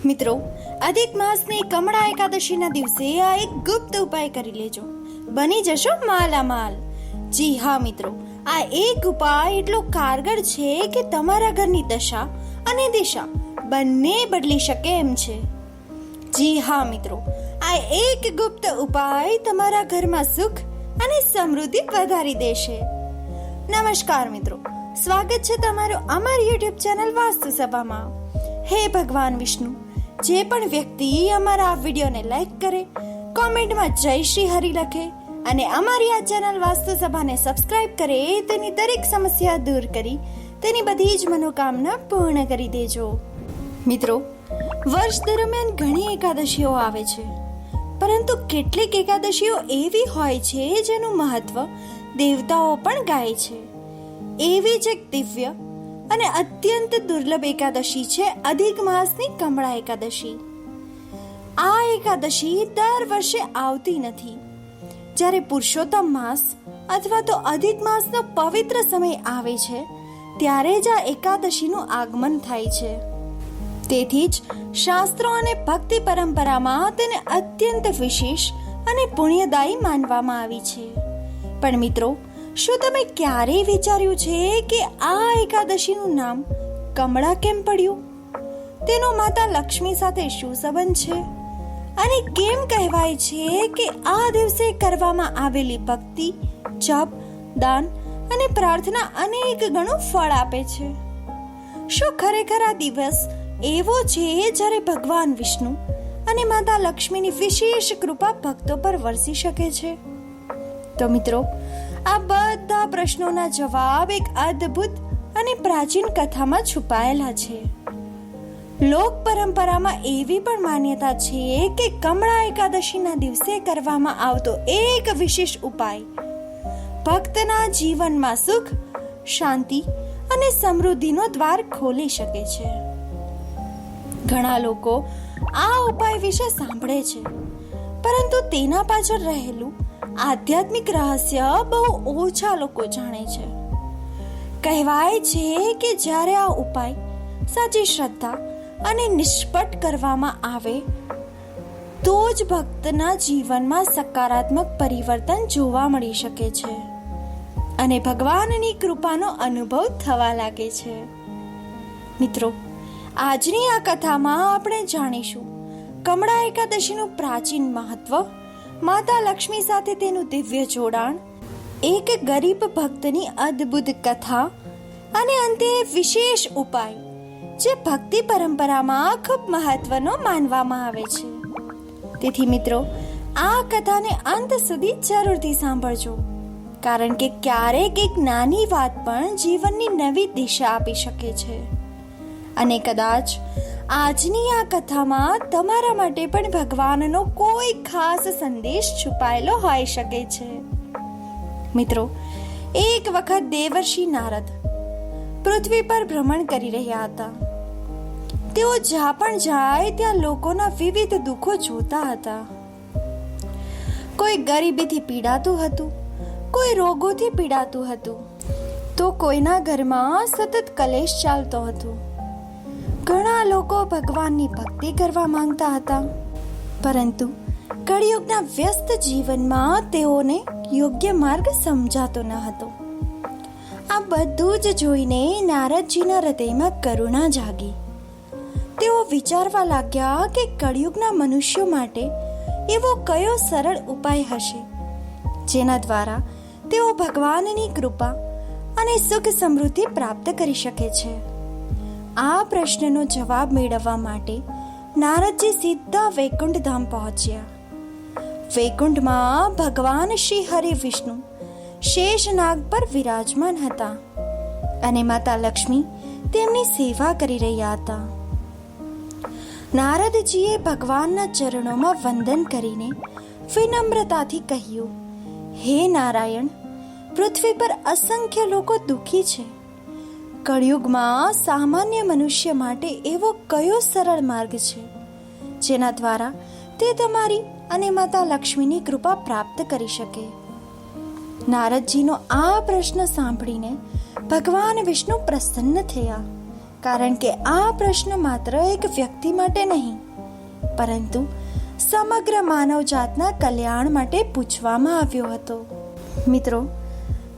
મિત્રો, અધિક માસની કમળા એકાદશીના દિવસે આ એક ગુપ્ત ઉપાય કરી લેજો, બની જશો માલામાલ. જી હા મિત્રો, આ એક ઉપાય એટલો કારગર છે કે તમારા ઘરની દશા અને દિશા બંને બદલી શકે એમ છે. જી હા મિત્રો, આ એક ગુપ્ત ઉપાય તમારા ઘરમાં સુખ અને સમૃદ્ધિ વધારી દેશે. નમસ્કાર મિત્રો, સ્વાગત છે તમારું અમારી યુટ્યુબ ચેનલ વાસ્તુ સભામાં. હે ભગવાન વિષ્ણુ, જે પણ વ્યક્તિ અમારા આ વિડીયોને લાઈક કરે, કોમેન્ટમાં જય શ્રી હરિ લખે અને અમારી આ ચેનલ વાસ્તુ સભાને સબસ્ક્રાઇબ કરે, તેની દરેક સમસ્યા દૂર કરી તેની બધી જ મનોકામના પૂર્ણ કરી દેજો. મિત્રો, વર્ષ દરમિયાન ઘણી એકાદશીઓ આવે છે, પરંતુ કેટલીક એકાદશીઓ એવી હોય છે જેનું મહત્વ દેવતાઓ પણ ગાય છે. એવી જ એક દિવ્ય અને અત્યંત દુર્લભ એકાદશી છે અધિક માસની કમળા એકાદશી. આ એકાદશી દર વર્ષે આવતી નથી. જ્યારે પુરુષોત્તમ માસ અથવા તો અધિક માસનો પવિત્ર સમય આવે છે, ત્યારે જ આ એકાદશીનું આગમન થાય છે. તેથી જ શાસ્ત્રો અને ભક્તિ પરંપરામાં તેને અત્યંત વિશેષ અને પુણ્યદાયી માનવામાં આવી છે. પણ મિત્રો, શું તમે ક્યારેય વિચાર્યું છે કે આ એકાદશીનું નામ કમળા કેમ પડ્યું? તેનો માતા લક્ષ્મી સાથે શું સંબંધ છે? અને કેમ કહેવાય છે કે આ દિવસે કરવામાં આવેલી ભક્તિ, જપ, દાન અને પ્રાર્થના અનેક ગણું ફળ આપે છે? શું ખરેખર આ દિવસ એવો છે જ્યારે ભગવાન વિષ્ણુ અને માતા લક્ષ્મીની વિશેષ કૃપા ભક્તો પર વરસી શકે છે? તો મિત્રો, આ બધા પ્રશ્નોના જવાબ એક અદ્ભુત અને પ્રાચીન કથામાં છુપાયેલા છે. લોક પરંપરામાં એવી પણ માન્યતા છે કે કમળા એકાદશીના દિવસે કરવામાં આવતો એક વિશેષ ઉપાય ભક્તના જીવનમાં સુખ, શાંતિ અને સમૃદ્ધિનો દ્વાર ખોલી શકે છે. ઘણા લોકો આ ઉપાય વિશે સાંભળે છે, પરંતુ તેના પાછળ રહેલું આધ્યાત્મિક રહસ્ય બહુ ઓછા લોકો જાણે છે. કહેવાય છે કે જ્યારે આ ઉપાય સાચી શ્રદ્ધા અને નિષ્કપટ કરવામાં આવે તો જ ભક્તના જીવનમાં સકારાત્મક પરિવર્તન જોવા મળી શકે છે અને ભગવાનની કૃપાનો અનુભવ થવા લાગે છે. મિત્રો, આજની આ કથામાં આપણે જાણીશું કમળા એકાદશીનું પ્રાચીન મહત્વ, માતા લક્ષ્મી સાથે તેનું દિવ્ય જોડાણ, એક ગરીબ ભક્તની અદ્ભુત કથા અને અંતે વિશેષ ઉપાય જે ભક્તિ પરંપરામાં ખૂબ મહત્વનો માનવામાં આવે છે. તેથી મિત્રો, આ કથાને અંત સુધી જરૂરથી સાંભળજો, કારણ કે ક્યારેક એક નાની વાત પણ જીવનની નવી દિશા આપી શકે છે. અને કદાચ આજની આ કથામાં તમારા માટે પણ ભગવાનનો કોઈ ખાસ સંદેશ છુપાયેલો હોઈ શકે છે. મિત્રો, એક વખત દેવર્ષિ નારદ પૃથ્વી પર ભ્રમણ કરી રહ્યા હતા. તેઓ જ્યાં પણ જાય ત્યાં લોકોના વિવિધ દુઃખો જોતા હતા. કોઈ ગરીબીથી પીડાતું હતું, કોઈ રોગોથી પીડાતું હતું, તો કોઈના ઘરમાં સતત કલેશ ચાલતો હતો. ઘણા લોકો ભગવાનની ભક્તિ કરવા માંગતા હતા, પરંતુ કળિયુગના વ્યસ્ત જીવનમાં તેઓને યોગ્ય માર્ગ સમજાતો ન હતો. આ બધું જ જોઈને નારદજીના હૃદયમાં કરુણા જાગી. તેઓ વિચારવા લાગ્યા કે કળિયુગના મનુષ્યો માટે એવો કયો સરળ ઉપાય હશે જેના દ્વારા તેઓ ભગવાનની કૃપા અને સુખ સમૃદ્ધિ પ્રાપ્ત કરી શકે છે. આ પ્રશ્નનો જવાબ મેળવવા માટે નારદજી સીધા વૈકુંઠ ધામ પહોંચ્યા. વૈકુંઠમાં ભગવાન શ્રી હરિ વિષ્ણુ શેષનાગ પર વિરાજમાન હતા અને માતા લક્ષ્મી તેમની સેવા કરી રહ્યા હતા. નારદજીએ ભગવાનના ચરણોમાં વંદન કરીને વિનમ્રતાથી કહ્યું, હે નારાયણ, પૃથ્વી પર અસંખ્ય લોકો દુઃખી છે. કળિયુગમાં સામાન્ય મનુષ્ય માટે એવો કયો સરળ માર્ગ છે જેના દ્વારા તે તમારી અને માતા લક્ષ્મીની કૃપા પ્રાપ્ત કરી શકે? નારદજીનો આ પ્રશ્ન સાંભળીને ભગવાન વિષ્ણુ પ્રસન્ન થયા, કારણ કે આ પ્રશ્ન માત્ર એક વ્યક્તિ માટે નહીં, પરંતુ સમગ્ર માનવજાતના કલ્યાણ માટે પૂછવામાં આવ્યો હતો. મિત્રો,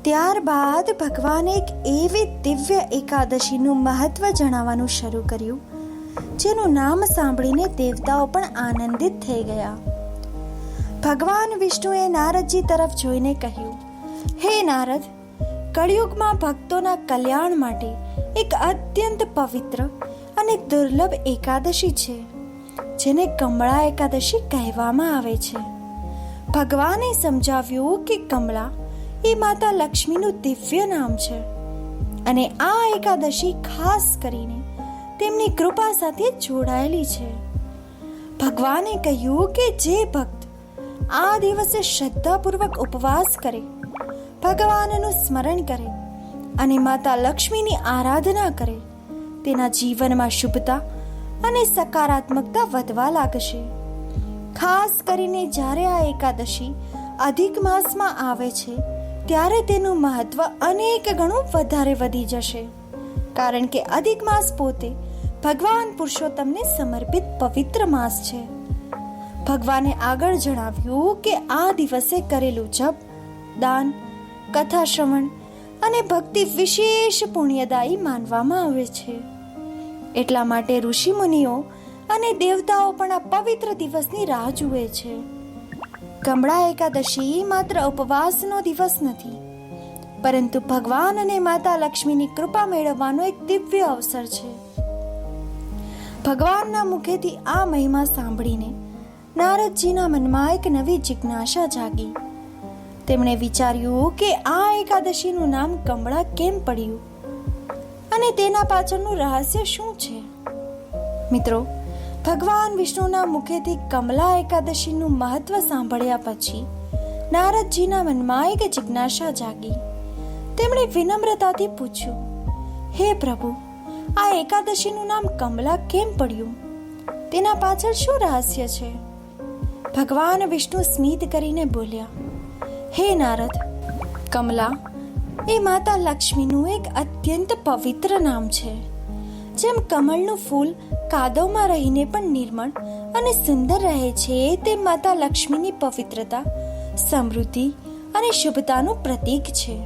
ત્યારબાદ ભગવાને એક એવી દિવ્ય એકાદશીનું મહત્વ જણાવવાનું શરૂ કર્યું, જેનું નામ સાંભળીને દેવતાઓ પણ આનંદિત થઈ ગયા. ભગવાન વિષ્ણુએ નારદજી તરફ જોઈને કહ્યું, હે નારદ, કળિયુગમાં ભક્તોના કલ્યાણ માટે એક અત્યંત પવિત્ર અને દુર્લભ એકાદશી છે, જેને કમળા એકાદશી કહેવામાં આવે છે. ભગવાને સમજાવ્યું કે કમળા એ માતા લક્ષ્મીનું દિવ્ય નામ છે અને આ એકાદશી ખાસ કરીને તેમની કૃપા સાથે જોડાયેલી છે. ભગવાને કહ્યું કે જે ભક્ત આ દિવસે શ્રદ્ધાપૂર્વક ઉપવાસ કરે, ભગવાનનું સ્મરણ કરે અને માતા લક્ષ્મીની આરાધના કરે, તેના જીવનમાં શુભતા અને સકારાત્મકતા વધવા લાગશે. ખાસ કરીને જ્યારે આ એકાદશી અધિક માસમાં આવે છે, ત્યારે તેનું મહત્વ અનેક ગણું વધારે વધી જશે, કારણ કે અધિક માસ પોતે ભગવાન પુરુષોત્તમને સમર્પિત પવિત્ર માસ છે. ભગવાને આગળ જણાવ્યું કે આ દિવસે કરેલું જપ, દાન, કથા શ્રવણ અને ભક્તિ વિશેષ પુણ્યદાયી માનવામાં આવે છે. એટલા માટે ઋષિ મુનિઓ અને દેવતાઓ પણ આ પવિત્ર દિવસની રાહ જુએ છે. કમળા એકાદશી માત્ર ઉપવાસનો દિવસ નથી, પરંતુ ભગવાન અને માતા લક્ષ્મીની કૃપા મેળવવાનો એક દિવ્ય અવસર છે. ભગવાનના મુખેથી આ મહિમા સાંભળીને નારદજીના મનમાં એક નવી જિજ્ઞાસા જાગી. તેમણે વિચાર્યું કે આ એકાદશીનું નામ કમળા કેમ પડ્યું અને તેના પાછળનું રહસ્ય શું છે. મિત્રો, ભગવાન વિષ્ણુના મુખેથી કમલા એકાદશીનું મહત્વ સાંભળ્યા પછી નારદજીના મનમાં એક જિજ્ઞાસા જાગી. તેમણે વિનમ્રતાથી પૂછ્યું, હે પ્રભુ, આ એકાદશીનું નામ કમલા કેમ પડ્યું? તેના પાછળ શું રહસ્ય છે? ભગવાન વિષ્ણુ સ્મિત કરીને બોલ્યા, હે નારદ, કમલા એ માતા લક્ષ્મીનું એક અત્યંત પવિત્ર નામ છે. જેમ કમળનું ફૂલ કાદવમાં રહીને પણ નિર્મળ અને સુંદર રહે છે, તે માતા લક્ષ્મીની પવિત્રતા, સમૃદ્ધિ અને શુભતાનું પ્રતીક છે.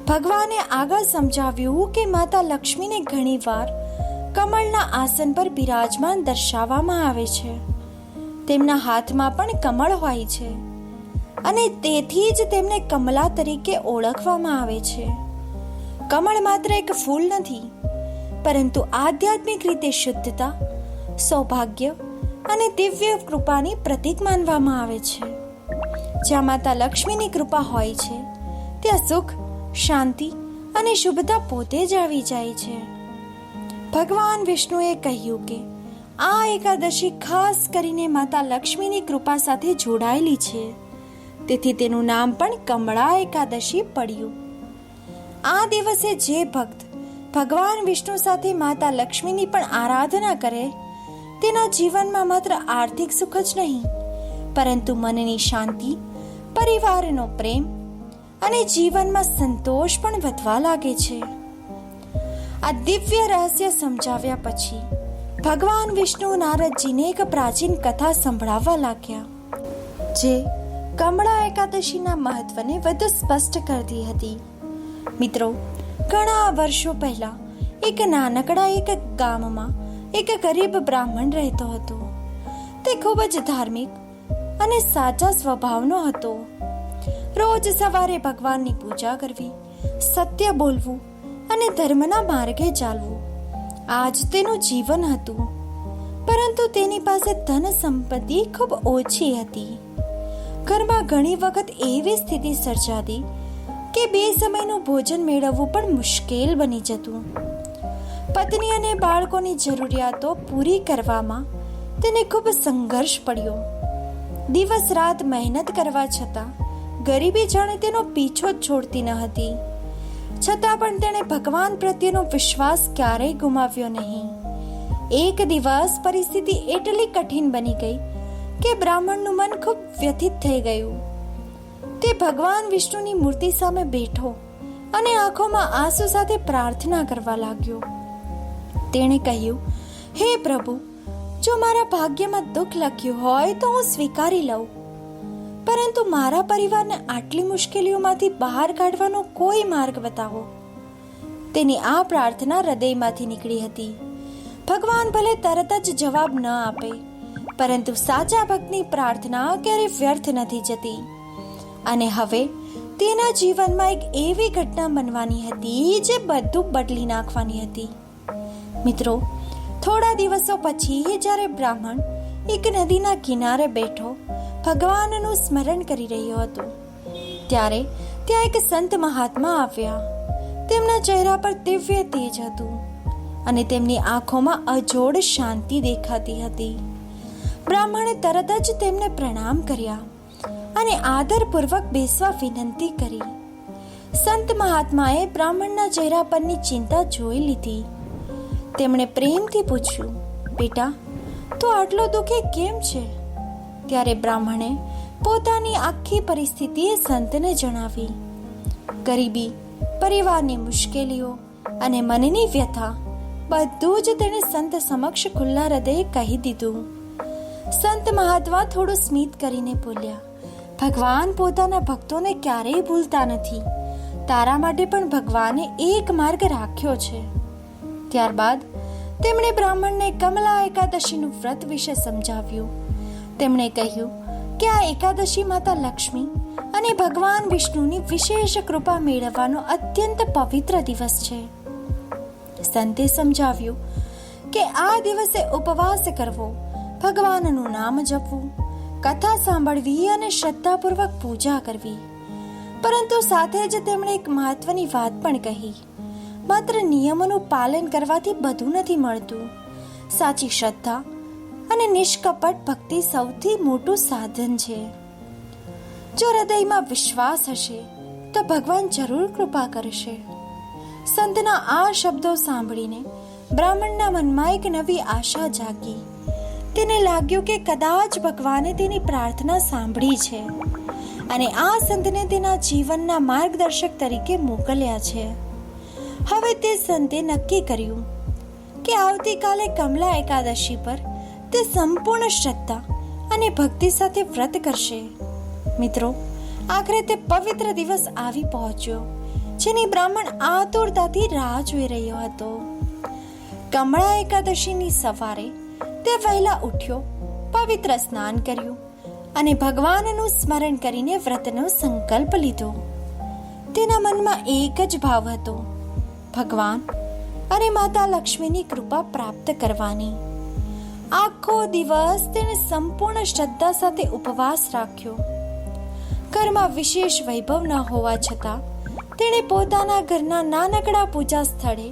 ભગવાને આગળ સમજાવ્યું કે માતા લક્ષ્મીને ઘણીવાર કમળના આસન પર બિરાજમાન દર્શાવવામાં આવે છે. તેમના હાથમાં પણ કમળ હોય છે અને તેથી જ તેમને કમલા તરીકે ઓળખવામાં આવે છે. કમળ માત્ર એક ફૂલ નથી, પરંતુ આધ્યાત્મિક રીતે શુદ્ધતા, સૌભાગ્ય અને દિવ્ય કૃપાની પ્રતીક માનવામાં આવે છે. જ્યાં માતા લક્ષ્મીની કૃપા હોય છે, ત્યાં સુખ, શાંતિ અને શુભતા પોતે જ આવી જાય છે. ભગવાન વિષ્ણુએ કહ્યું કે આ એકાદશી ખાસ કરીને માતા લક્ષ્મીની કૃપા સાથે જોડાયેલી છે, તેથી તેનું નામ પણ કમળા એકાદશી પડ્યું. આ દિવસે જે ભક્ત ભગવાન વિષ્ણુ સાથે માતા લક્ષ્મીની પણ આરાધના કરે, તેના જીવનમાં માત્ર આર્થિક સુખ જ નહીં, પરંતુ મનની શાંતિ, પરિવારનો પ્રેમ અને જીવનમાં સંતોષ પણ વધવા લાગે છે. આ દિવ્ય રહસ્ય સમજાવ્યા પછી ભગવાન વિષ્ણુ નારદજીને એક પ્રાચીન કથા સંભળાવવા લાગ્યા, જે કમળા એકાદશીના મહત્વને વધુ સ્પષ્ટ કરતી હતી. મિત્રો, ઘણા વર્ષો પહેલા એક નાનકડા એક ગામમાં એક ગરીબ બ્રાહ્મણ રહેતો હતો. તે ખૂબ જ ધાર્મિક અને સાચા સ્વભાવનો હતો. રોજ સવારે ભગવાનની પૂજા કરવી, સત્ય બોલવું અને ધર્મના માર્ગે ચાલવું, આ જ તેનું જીવન હતું. પરંતુ તેની પાસે ધન સંપત્તિ ખૂબ ઓછી હતી. ઘરમાં ઘણી વખત એવી સ્થિતિ સર્જાતી કે બે સમયનું ભોજન મેળવવું પણ મુશ્કેલ બની જતું. પત્ની અને બાળકોની જરૂરિયાતો પૂરી કરવામાં તેને ખૂબ સંઘર્ષ પડ્યો. દિવસ રાત મહેનત કરવા છતાં ગરીબી જાણે તેનો પીછો જ છોડતી ન હતી. છતાં પણ તેણે ભગવાન પ્રત્યેનો વિશ્વાસ ક્યારેય ગુમાવ્યો નહીં. એક દિવસ પરિસ્થિતિ એટલી કઠિન બની ગઈ કે બ્રાહ્મણનું મન ખૂબ વ્યથિત થઈ ગયું. તે ભગવાન વિષ્ણુની મૂર્તિ સામે બેઠો અને આંખોમાં આંસુ સાથે પ્રાર્થના કરવા લાગ્યો, તેણે કહ્યું, હે પ્રભુ, જો મારા ભાગ્યમાં દુઃખ લખ્યું હોય તો હું સ્વીકારી લઉં, પરંતુ મારા પરિવારને આટલી મુશ્કેલીઓમાંથી બહાર કાઢવાનો કોઈ માર્ગ બતાવો. તેની આ પ્રાર્થના હૃદયમાંથી નીકળી હતી. ભગવાન ભલે તરત જ જવાબ ન આપે, પરંતુ સાચા ભક્તની પ્રાર્થના ક્યારેય વ્યર્થ નથી જતી. અને હવે તેના જીવનમાં એક એવી ઘટના બનવાની હતી જે બધું બદલી નાખવાની હતી. મિત્રો, થોડા દિવસો પછી જ્યારે બ્રાહ્મણ એક નદીના કિનારે બેઠો ભગવાનનું સ્મરણ કરી રહ્યો હતો, ત્યારે ત્યાં એક સંત મહાત્મા આવ્યા. તેમના ચહેરા પર દિવ્ય તેજ હતું અને તેમની આંખોમાં અજોડ શાંતિ દેખાતી હતી. બ્રાહ્મણે તરત જ તેમને પ્રણામ કર્યા અને આદરપૂર્વક બેસવા વિનંતી કરી. સંત મહાત્માએ બ્રાહ્મણના ચહેરા પરની ચિંતા જોઈ લીધી. તેમણે પ્રેમથી પૂછ્યું, બેટા, તું આટલો દુઃખી કેમ છે? ત્યારે બ્રાહ્મણે પોતાની આખી પરિસ્થિતિ સંતને જણાવી. ગરીબી, પરિવારની મુશ્કેલીઓ અને મનની વ્યથા બધું જ તેણે સંત સમક્ષ ખુલ્લા હૃદયે કહી દીધું. સંત મહાત્મા થોડું સ્મિત કરીને બોલ્યા, ભગવાન પોતાના ભક્તોને ક્યારેય ભૂલતા નથી. તારા માટે પણ ભગવાને એક માર્ગ રાખ્યો છે. ત્યારબાદ તેમણે બ્રાહ્મણને કમલા એકાદશીનું વ્રત વિશે સમજાવ્યું. તેમણે કહ્યું કે આ એકાદશી માતા લક્ષ્મી અને ભગવાન વિષ્ણુની વિશેષ કૃપા મેળવવાનો અત્યંત પવિત્ર દિવસ છે. સંતે સમજાવ્યું કે આ દિવસે ઉપવાસ કરવો, ભગવાનનું નામ જપવું, કથા સાંભળવી અને શ્રદ્ધાપૂર્વક પૂજા કરવી. પરંતુ સાથે જ તેમણે એક મહત્વની વાત પણ કહી, માત્ર નિયમોનું પાલન કરવાથી બધું નથી મળતું. સાચી શ્રદ્ધા અને નિષ્કપટ ભક્તિ સૌથી મોટું સાધન છે. જો હૃદયમાં વિશ્વાસ હશે તો ભગવાન જરૂર કૃપા કરશે. સંતના આ શબ્દો સાંભળીને બ્રાહ્મણના મનમાં એક નવી આશા જાગી. તેને લાગ્યું કે કદાચ ભગવાને તેની પ્રાર્થના સાંભળી છે અને આ સંતને તેના જીવનના માર્ગદર્શક તરીકે મોકલ્યા છે. હવે તે સંતે નક્કી કર્યું કે આવતીકાલે કમલા એકાદશી પર તે સંપૂર્ણ શ્રદ્ધા અને ભક્તિ સાથે વ્રત કરશે. મિત્રો, આખરે તે પવિત્ર દિવસ આવી પહોંચ્યો જેની બ્રાહ્મણ આતુરતાથી રાહ જોઈ રહ્યો હતો. કમળા એકાદશીની સવારે તે વહેલા ઉઠ્યો, પવિત્ર સ્નાન કર્યું અને ભગવાનનું સ્મરણ કરીને વ્રતનો સંકલ્પ લીધો. તેના મનમાં એક જ ભાવ હતો, ભગવાન અને માતા લક્ષ્મીની કૃપા પ્રાપ્ત કરવાની. આખો દિવસ તેણે સંપૂર્ણ શ્રદ્ધા સાથે ઉપવાસ રાખ્યો. ઘરમાં વિશેષ વૈભવ ન હોવા છતાં તેણે પોતાના ઘરના નાનકડા પૂજા સ્થળે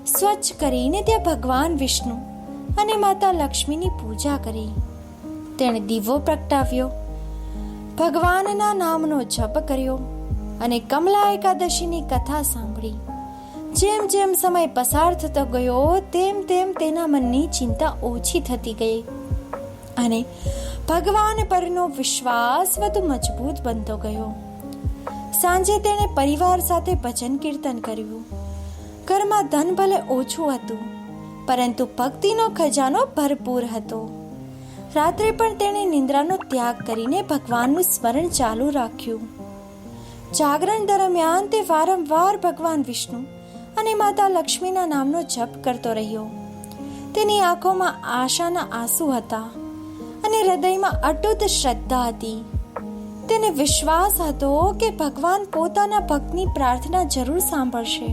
સ્વચ્છ કરીને ત્યાં ભગવાન વિષ્ણુ અને માતા લક્ષ્મીની પૂજા કરી. તેણે દીવો પ્રગટાવ્યો, ભગવાનના નામનો જપ કર્યો અને કમલા એકાદશીની કથા સાંભળી. જેમ જેમ સમય પસાર થતો ગયો તેમ તેમ તેના મનની ચિંતા ઓછી થતી ગઈ અને ભગવાન પરનો વિશ્વાસ વધુ મજબૂત બનતો ગયો. સાંજે તેણે પરિવાર સાથે ભજન કીર્તન કર્યું. ઘરમાં ધન ભલે ઓછું હતું, પરંતુ ભક્તિનો ખજાનો ભરપૂર હતો. રાત્રે પણ તેણે નિંદ્રાનો ત્યાગ કરીને ભગવાનનું સ્મરણ ચાલુ રાખ્યું. જાગરણ દરમિયાન તે વારંવાર ભગવાન વિષ્ણુ અને માતા લક્ષ્મીના નામનો જપ કરતો રહ્યો. તેની આંખોમાં આશાના આંસુ હતા અને હૃદયમાં અટૂટ શ્રદ્ધા હતી. તેને વિશ્વાસ હતો કે ભગવાન પોતાના ભક્તની પ્રાર્થના જરૂર સાંભળશે.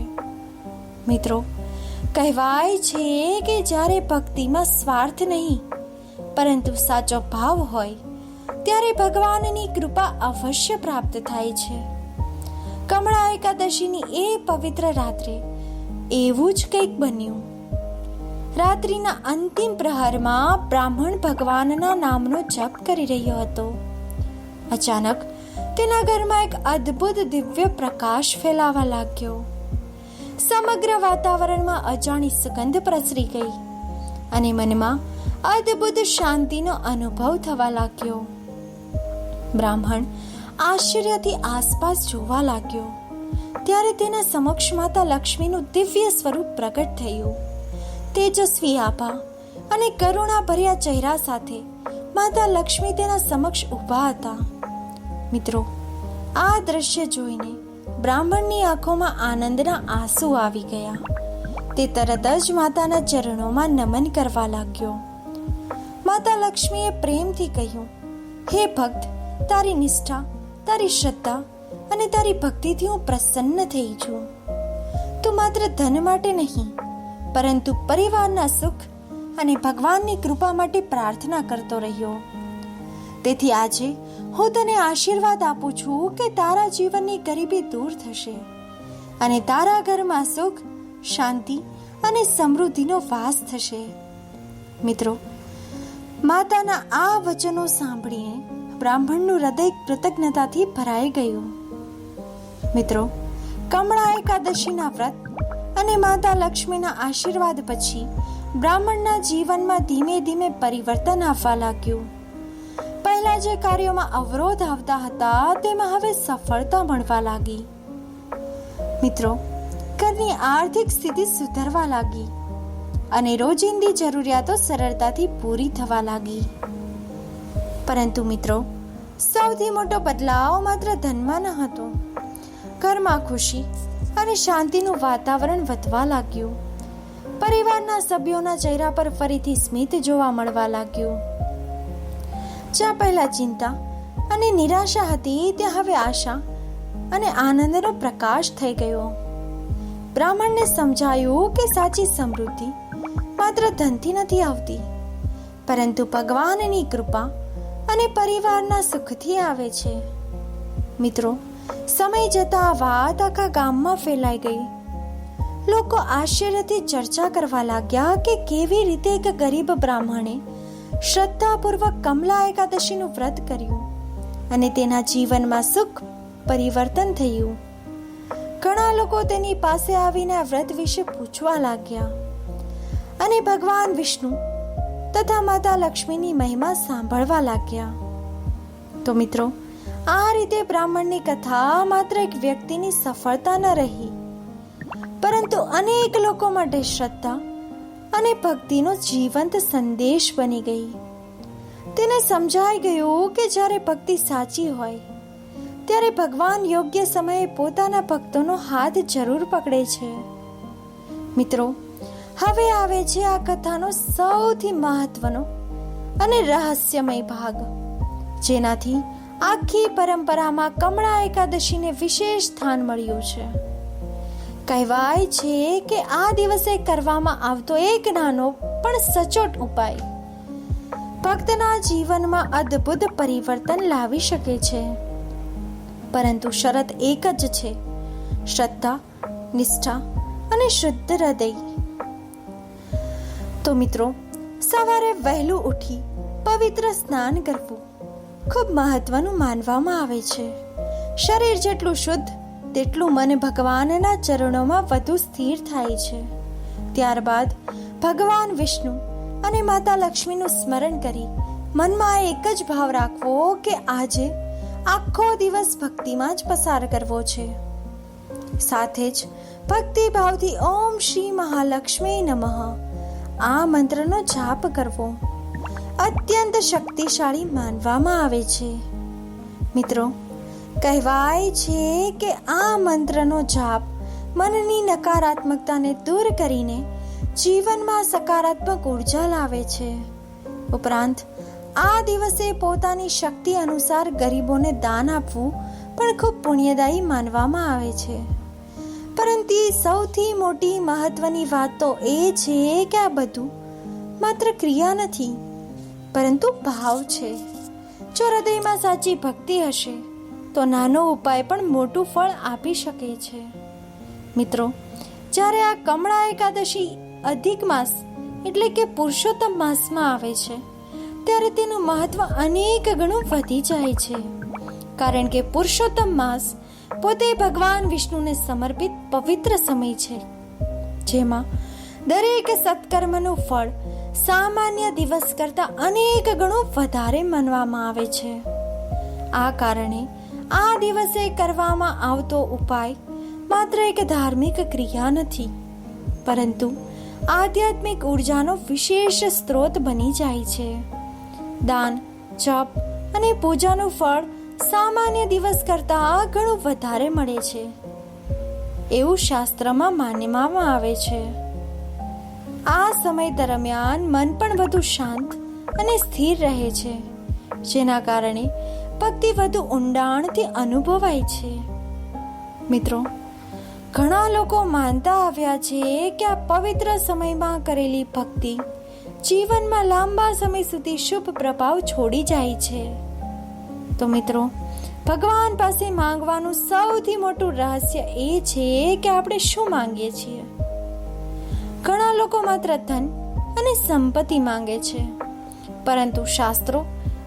મિત્રો, કહેવાય છે કે જ્યારે ભક્તિમાં સ્વાર્થ નહીં પરંતુ સાચો ભાવ હોય ત્યારે ભગવાનની કૃપા અવશ્ય પ્રાપ્ત થાય છે. કમળા એકાદશીની એ પવિત્ર રાત્રે એવું જ કંઈક બન્યું. રાત્રિના અંતિમ પ્રહરમાં બ્રાહ્મણ ભગવાનના નામનો જપ કરી રહ્યો હતો. અચાનક તેના ઘરમાં એક અદ્ભુત દિવ્ય પ્રકાશ ફેલાવા લાગ્યો. સમગ્ર વાતાવરણમાં અજાણી સુગંધ પ્રસરી ગઈ અને મનમાં અદ્ભુત શાંતિનો અનુભવ થવા લાગ્યો. બ્રાહ્મણ આશ્ચર્યથી આસપાસ જોવા લાગ્યો. ત્યારે તેના સમક્ષ માતા લક્ષ્મીનું દિવ્ય સ્વરૂપ પ્રગટ થયું. તેજસ્વી આભા અને કરુણાભર્યા ચહેરા સાથે માતા લક્ષ્મી તેના સમક્ષ ઊભા હતા. મિત્રો, આ દ્રશ્ય જોઈને બ્રાહ્મણની આંખોમાં આનંદના આંસુ આવી ગયા. તે તરત જ માતાના ચરણોમાં નમન કરવા લાગ્યો. માતા લક્ષ્મીએ પ્રેમથી કહ્યું, હે ભક્ત, તારી નિષ્ઠા, તારી શ્રદ્ધા અને તારી ભક્તિથી હું પ્રસન્ન થઈ છું. તું માત્ર ધન માટે નહીં, પરંતુ પરિવારના સુખ અને ભગવાનની કૃપા માટે પ્રાર્થના કરતો રહ્યો. તેથી આજે હું તને આશીર્વાદ આપું છું કે તારા જીવનની ગરીબી દૂર થશે અને તારા ઘરમાં સુખ, શાંતિ અને સમૃદ્ધિનો વાસ થશે. મિત્રો, માતાના આ વચનો સાંભળીને બ્રાહ્મણનું હૃદય કૃતજ્ઞતાથી ભરાઈ ગયું. મિત્રો, કમળા એકાદશીના વ્રત અને માતા લક્ષ્મીના આશીર્વાદ પછી બ્રાહ્મણના જીવનમાં ધીમે ધીમે પરિવર્તન આવવા લાગ્યું. પહેલા જે કાર્યોમાં અવરોધ આવતા હતા તેમાં હવે સફળતા મળવા લાગી. મિત્રો, ઘરની આર્થિક સ્થિતિ સુધરવા લાગી અને રોજિંદી જરૂરિયાતો સરળતાથી પૂરી થવા લાગી. પરંતુ મિત્રો, સૌથી મોટો બદલાવ માત્ર ધનમાં ન હતો. ઘરમાં ખુશી અને શાંતિનું વાતાવરણ વધવા લાગ્યું. પરિવારના સભ્યોના ચહેરા પર ફરીથી સ્મિત જોવા મળવા લાગ્યું. જ્યાં પહેલા ચિંતા અને નિરાશા હતી, ત્યાં હવે આશા અને આનંદનો પ્રકાશ થઈ ગયો. બ્રાહ્મણને સમજાયું કે સાચી સમૃદ્ધિ માત્ર ધનથી નથી આવતી, પરંતુ ભગવાનની કૃપા અને પરિવારના સુખથી આવે છે. મિત્રો, સમય જતાં આ વાત આખા ગામમાં ફેલાઈ ગઈ. લોકો આશ્ચર્યથી ચર્ચા કરવા લાગ્યા કે કેવી રીતે એક ગરીબ બ્રાહ્મણે શ્રદ્ધાપૂર્વક કમલા એકાદશીનું વ્રત કર્યું અને તેના જીવનમાં સુખ પરિવર્તન થયું. ઘણા લોકો તેની પાસે આવીને આ વ્રત વિશે પૂછવા લાગ્યા અને ભગવાન વિષ્ણુ તથા માતા લક્ષ્મીની મહિમા સાંભળવા લાગ્યા. તો મિત્રો, આ રીતે બ્રાહ્મણની કથા માત્ર એક વ્યક્તિની સફળતા ન રહી, પરંતુ અનેક લોકો માટે શ્રદ્ધા અને ભક્તિનો જીવંત સંદેશ બની ગઈ. તેને સમજાઈ ગયું કે જ્યારે ભક્તિ સાચી હોય ત્યારે ભગવાન યોગ્ય સમયે પોતાના ભક્તોનો હાથ જરૂર પકડે છે. મિત્રો, હવે આવે છે આ કથાનો સૌથી મહત્વનો અને રહસ્યમય ભાગ, જેનાથી આખી પરંપરામાં કમળા એકાદશીને વિશેષ સ્થાન મળ્યું છે. કહેવાય છે કે આ દિવસે કરવામાં આવતો એક નાનો પણ સચોટ ઉપાય ભક્તના જીવનમાં અદ્ભુત પરિવર્તન લાવી શકે છે. પરંતુ શરત એક જ છે: શ્રદ્ધા, નિષ્ઠા અને શુદ્ધ હૃદય. તો મિત્રો, સવારે વહેલું ઉઠી પવિત્ર સ્નાન કરવું ખૂબ મહત્વનું માનવામાં આવે છે. શરીર જેટલું શુદ્ધ તેટલું મન ભગવાનના ચરણોમાં વધુ સ્થિર થાય છે. ત્યારબાદ ભગવાન વિષ્ણુ અને માતા લક્ષ્મીનું સ્મરણ કરી મનમાં એક જ ભાવ રાખવો કે આજે આખો દિવસ ભક્તિમાં જ પસાર કરવો છે. સાથે જ ભક્તિભાવથી ઓમ શ્રી મહાલક્ષ્મી નમઃ આ મંત્રનો જાપ કરવો અત્યંત શક્તિશાળી માનવામાં આવે છે. મિત્રો, કહેવાય છે કે આ મંત્રનો જાપ મનની નકારાત્મકતાને દૂર કરીને જીવનમાં સકારાત્મક ઉર્જા લાવે છે. ઉપરાંત આ દિવસે પોતાની શક્તિ અનુસાર ગરીબોને દાન આપવું પણ ખૂબ પુણ્યદાયી માનવામાં આવે છે. પરંતુ સૌથી મોટી મહત્વની વાત તો એ છે કે આ બધું માત્ર ક્રિયા નથી, પરંતુ ભાવ છે. જો હૃદયમાં સાચી ભક્તિ હશે તો નાનો ઉપાય પણ મોટું ફળ આપી શકે છે. મિત્રો, જ્યારે આ કમળા એકાદશી અધિક માસ એટલે કે પુરુષોત્તમ માસમાં આવે છે ત્યારે તેનું મહત્વ અનેક ગણું વધી જાય છે. કારણ કે પુરુષોત્તમ માસ પોતે ભગવાન વિષ્ણુને સમર્પિત પવિત્ર સમય છે, જેમાં દરેક સત્કર્મનું ફળ સામાન્ય દિવસ કરતાં અનેક ગણું વધારે માનવામાં આવે છે. આ કારણે આ દિવસે કરવામાં આવતો ઉપાય માત્ર એક ધાર્મિક ક્રિયા નથી, પરંતુ આધ્યાત્મિક ઉર્જાનો વિશેષ સ્ત્રોત બની જાય છે. દાન, જપ અને પૂજાનું ફળ સામાન્ય દિવસ કરતાં ઘણું વધારે મળે છે એવું શાસ્ત્રમાં માનવામાં આવે છે. આ સમય દરમિયાન મન પણ વધુ શાંત અને સ્થિર રહે છે, જેના કારણે ભક્તિ વધુ ઊંડાણથી અનુભવાય છે. મિત્રો, ઘણા લોકો માનતા આવ્યા છે કે આ પવિત્ર સમયમાં કરેલી ભક્તિ જીવનમાં લાંબા સમય સુધી શુભ પ્રભાવ છોડી જાય છે. તો મિત્રો, ભગવાન પાસે માંગવાનું સૌથી મોટું રહસ્ય એ છે કે આપણે શું માંગીએ છીએ. ઘણા લોકો માત્ર ધન અને સંપત્તિ માંગે છે, પરંતુ શાસ્ત્રો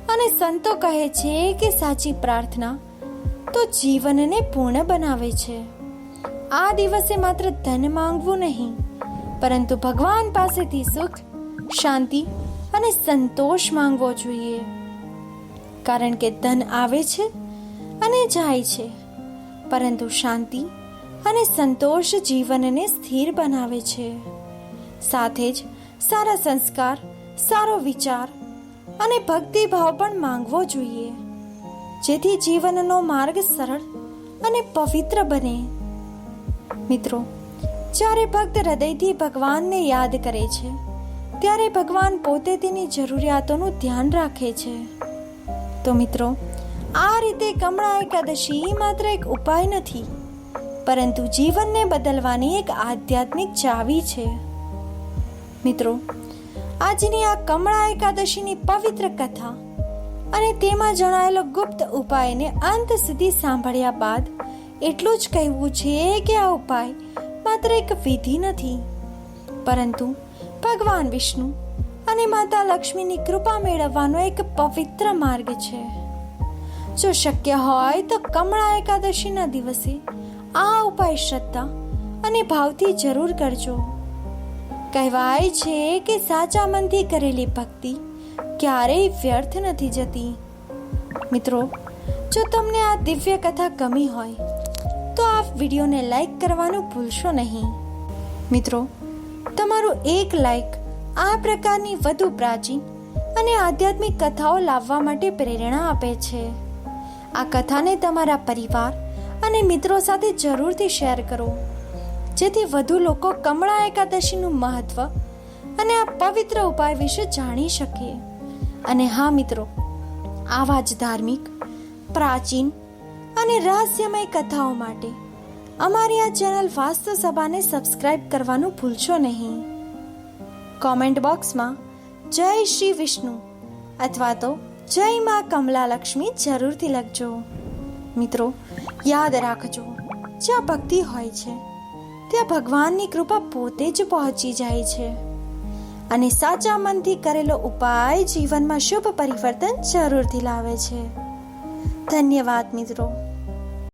અને સંતો કહે છે કે સાચી પ્રાર્થના તો જીવનને પૂર્ણ બનાવે છે. આ દિવસે માત્ર ધન માંગવું નહીં, પરંતુ ભગવાન પાસેથી સુખ, શાંતિ અને સંતોષ માંગવો જોઈએ. કારણ કે ધન આવે છે અને જાય છે, પરંતુ શાંતિ અને સંતોષ જીવનને સ્થિર બનાવે છે. સાથે જ સારા સંસ્કાર, સારો વિચાર અને ભક્તિભાવ પણ માંગવો જોઈએ, જેથી જીવનનો માર્ગ સરળ અને પવિત્ર બને. મિત્રો, જ્યારે ભક્ત હૃદયથી ભગવાનને યાદ કરે છે, ત્યારે ભગવાન પોતે તેની જરૂરિયાતોનું ધ્યાન રાખે છે. તો મિત્રો, આ રીતે કમળા એકાદશી માત્ર એક ઉપાય નથી, પરંતુ જીવનને બદલવાની એક આધ્યાત્મિક ચાવી છે. મિત્રો, આજની આ કમળા એકાદશીની પવિત્ર કથા અને તેમાં જણાયેલો ગુપ્ત ઉપાયને અંત સુધી સાંભળ્યા બાદ એટલું જ કહેવું છે કે આ ઉપાય માત્ર એક વિધિ નથી, પરંતુ ભગવાન વિષ્ણુ અને માતા લક્ષ્મીની કૃપા મેળવવાનો એક પવિત્ર માર્ગ છે. જો શક્ય હોય તો કમળા એકાદશીના દિવસે આ ઉપાય શ્રદ્ધા અને ભાવથી જરૂર કરજો. કહેવાય છે કે સાચા મનથી કરેલી ભક્તિ ક્યારેય વ્યર્થ નથી જતી. મિત્રો, જો તમને આ દિવ્ય કથા ગમી હોય તો આ વિડીયોને લાઈક કરવાનું ભૂલશો નહીં. મિત્રો, તમારું એક લાઈક આ પ્રકારની વધુ પ્રાચીન અને આધ્યાત્મિક કથાઓ લાવવા માટે પ્રેરણા આપે છે. આ કથાને તમારા પરિવાર અને મિત્રો સાથે જરૂરથી શેર કરો, જેથી વધુ લોકો કમળા એકાદશીનું મહત્વ અને આ પવિત્ર ઉપાય વિશે જાણી શકે. અને હા મિત્રો, આવા જ ધાર્મિક, પ્રાચીન અને રહસ્યમય કથાઓ માટે અમારી આ ચેનલ વાસ્તુ સભાને સબસ્ક્રાઇબ કરવાનું ભૂલશો નહીં. કોમેન્ટ બોક્સમાં જય શ્રી વિષ્ણુ અથવા તો જય માં કમલા લક્ષ્મી જરૂરથી લખજો. મિત્રો, યાદ રાખજો, જ્યાં ભક્તિ હોય છે ત્યાં ભગવાનની કૃપા પોતે જ પહોંચી જાય છે, અને સાચા મનથી કરેલો ઉપાય જીવનમાં શુભ પરિવર્તન જરૂરથી લાવે છે. ધન્યવાદ મિત્રો.